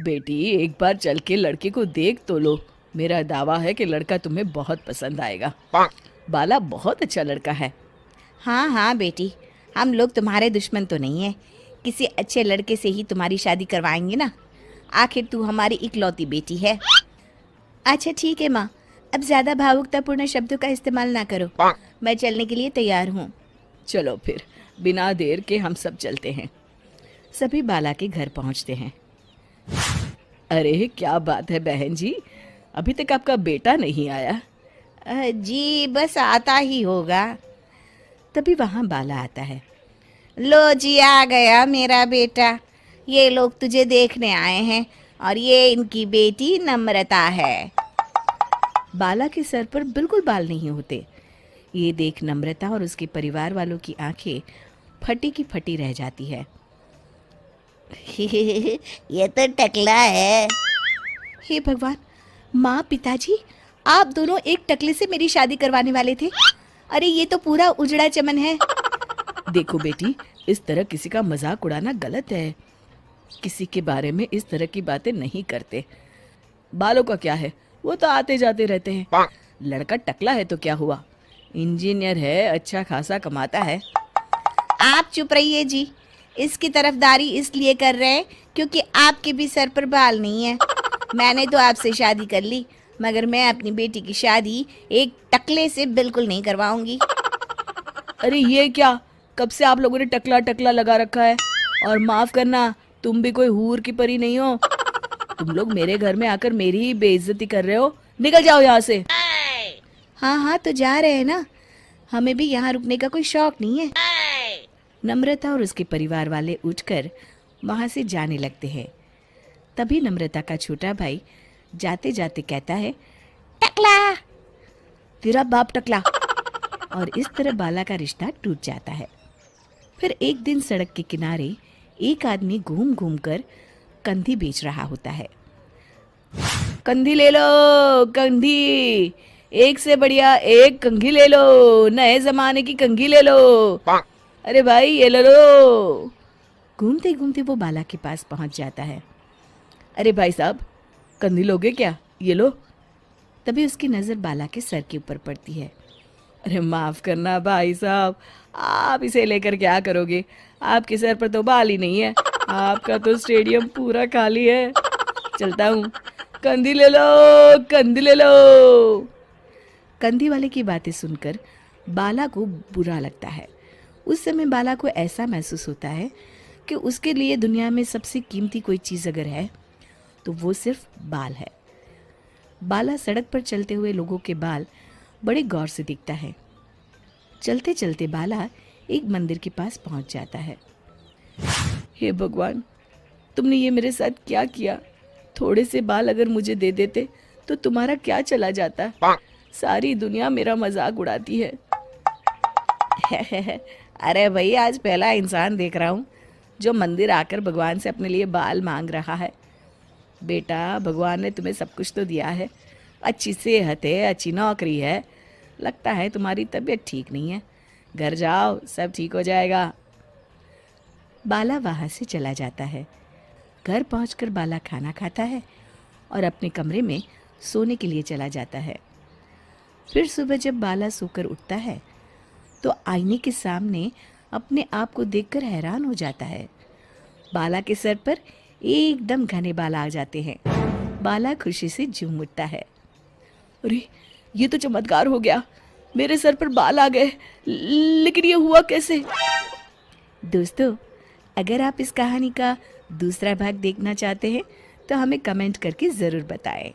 बेटी एक बार चल के लड़के को देख तो लो। मेरा दावा है कि लड़का तुम्हें बहुत पसंद आएगा। बाला बहुत अच्छा लड़का है। हाँ हाँ बेटी, हम लोग तुम्हारे दुश्मन तो नहीं है। किसी अच्छे लड़के से ही तुम्हारी शादी करवाएंगे ना। आखिर तू हमारी इकलौती बेटी है। अच्छा ठीक है माँ, अब ज़्यादा भावुकतापूर्ण शब्दों का इस्तेमाल ना करो। मैं चलने के लिए तैयार हूँ। चलो फिर, बिना देर के हम सब चलते हैं। सभी बाला के घर पहुंचते हैं। अरे क्या बात है बहन जी, अभी तक आपका बेटा नहीं आया? जी बस आता ही होगा। तभी वहाँ बाला आता है। लो जी, आ गया मेरा बेटा। ये लोग तुझे देखने आए हैं और ये इनकी बेटी नम्रता है। बाला के सर पर बिल्कुल बाल नहीं होते। ये देख नम्रता और उसके परिवार वालों की आंखें फटी की फटी रह जाती है। ये तो टकला है। हे भगवान, माँ पिताजी, आप दोनों एक टकले से मेरी शादी करवाने वाले थे। अरे ये तो पूरा उजड़ा चमन है। देखो बेटी, इस तरह किसी का मजाक उड़ाना गलत है। किसी के बारे में इस तरह की बातें नहीं करते। बालों का क्या है, वो तो आते जाते रहते हैं। लड़का टकला है तो क्या हुआ, इंजीनियर है, अच्छा खासा कमाता है। आप चुप रहिए जी। इसकी तरफदारी इसलिए कर रहे हैं क्योंकि आपके भी सर पर बाल नहीं है। मैंने तो आपसे शादी कर ली, मगर मैं अपनी बेटी की शादी एक टकले से बिल्कुल नहीं करवाऊंगी। अरे ये क्या, कब से आप लोगों ने टकला टकला लगा रखा है? और माफ करना, तुम भी कोई हूर की परी नहीं हो। तुम लोग मेरे घर में आकर मेरी ही बेइज्जती कर रहे हो। निकल जाओ यहाँ से। हाँ हाँ तो जा रहे हैं ना, हमें भी यहाँ रुकने का कोई शौक नहीं है। नम्रता और उसके परिवार वाले उठकर वहां से जाने लगते हैं। तभी नम्रता का छोटा भाई जाते जाते कहता है, टकला। तेरा बाप टकला। और इस तरह बाला का रिश्ता टूट जाता है। फिर एक दिन सड़क के किनारे एक आदमी घूम घूम कर कंधी बेच रहा होता है। कंधी ले लो, कंधी, एक से बढ़िया एक कंघी ले लो, नए जमाने की कंघी ले लो। अरे भाई ये ले लो। घूमते घूमते वो बाला के पास पहुंच जाता है। अरे भाई साहब, कंधी लोगे क्या? ये लो। तभी उसकी नज़र बाला के सर के ऊपर पड़ती है। अरे माफ़ करना भाई साहब, आप इसे लेकर क्या करोगे? आपके सर पर तो बाल ही नहीं है। आपका तो स्टेडियम पूरा खाली है। चलता हूँ, कंधी ले लो, कंधी ले लो। कंधी वाले की बातें सुनकर बाला को बुरा लगता है। उस समय बाला को ऐसा महसूस होता है कि उसके लिए दुनिया में सबसे कीमती कोई चीज़ अगर है तो वो सिर्फ बाल है। बाला सड़क पर चलते हुए लोगों के बाल बड़े गौर से देखता है। चलते चलते बाला एक मंदिर के पास पहुंच जाता है। हे भगवान, तुमने ये मेरे साथ क्या किया? थोड़े से बाल अगर मुझे दे देते तो तुम्हारा क्या चला जाता? सारी दुनिया मेरा मजाक उड़ाती है। अरे भाई, आज पहला इंसान देख रहा हूँ जो मंदिर आकर भगवान से अपने लिए बाल मांग रहा है। बेटा, भगवान ने तुम्हें सब कुछ तो दिया है। अच्छी सेहत है, अच्छी नौकरी है। लगता है तुम्हारी तबीयत ठीक नहीं है। घर जाओ, सब ठीक हो जाएगा। बाला वहाँ से चला जाता है। घर पहुंचकर बाला खाना खाता है और अपने कमरे में सोने के लिए चला जाता है। फिर सुबह जब बाला सोकर उठता है तो आईने के सामने अपने आप को देखकर हैरान हो जाता है। बाला के सर पर एकदम घने बाल आ जाते हैं। बाला खुशी से झूम उठता है। अरे ये तो चमत्कार हो गया, मेरे सर पर बाल आ गए। लेकिन ये हुआ कैसे? दोस्तों, अगर आप इस कहानी का दूसरा भाग देखना चाहते हैं तो हमें कमेंट करके ज़रूर बताएं।